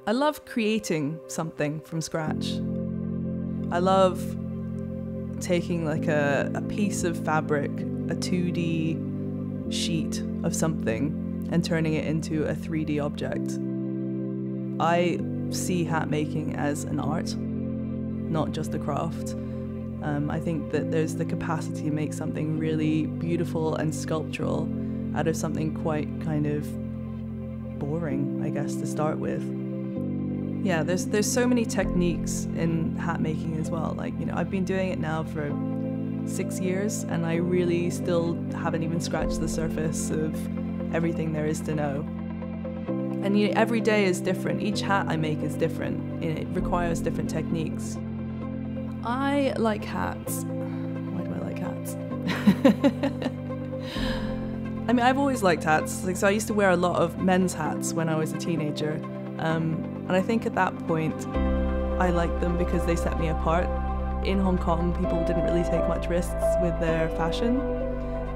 I love creating something from scratch. I love taking like a piece of fabric, a 2D sheet of something, and turning it into a 3D object. I see hat making as an art, not just a craft. I think that there's the capacity to make something really beautiful and sculptural out of something quite kind of boring, I guess, to start with. Yeah, there's so many techniques in hat making as well. Like, you know, I've been doing it now for 6 years, and I really still haven't even scratched the surface of everything there is to know. And you know, every day is different. Each hat I make is different. It requires different techniques. I like hats. Why do I like hats? I mean, I've always liked hats. Like, so I used to wear a lot of men's hats when I was a teenager. And I think at that point, I liked them because they set me apart. In Hong Kong, people didn't really take much risks with their fashion.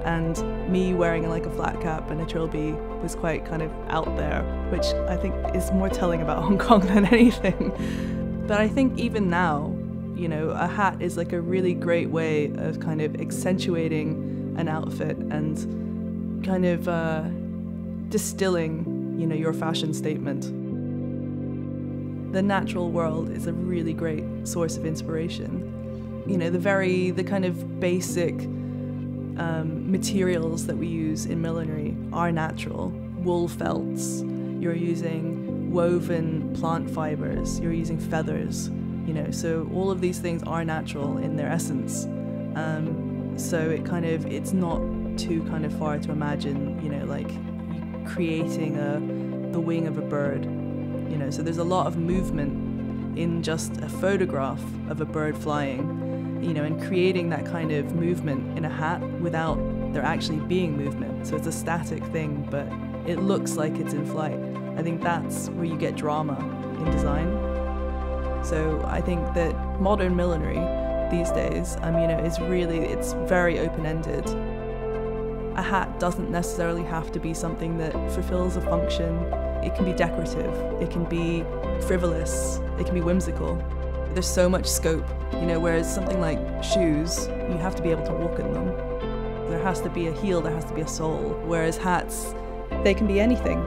And me wearing like a flat cap and a trilby was quite kind of out there, which I think is more telling about Hong Kong than anything. But I think even now, you know, a hat is like a really great way of kind of accentuating an outfit and kind of distilling, you know, your fashion statement. The natural world is a really great source of inspiration. You know, the kind of basic materials that we use in millinery are natural. Wool felts, you're using woven plant fibers, you're using feathers, you know, so all of these things are natural in their essence. So it's not too kind of far to imagine, you know, like creating the wing of a bird. You know, so there's a lot of movement in just a photograph of a bird flying, you know, and creating that kind of movement in a hat without there actually being movement. So it's a static thing, but it looks like it's in flight. I think that's where you get drama in design. So I think that modern millinery these days, you know, it's very open-ended. A hat doesn't necessarily have to be something that fulfills a function. It can be decorative, it can be frivolous, it can be whimsical. There's so much scope, you know, whereas something like shoes, you have to be able to walk in them. There has to be a heel, there has to be a sole, whereas hats, they can be anything.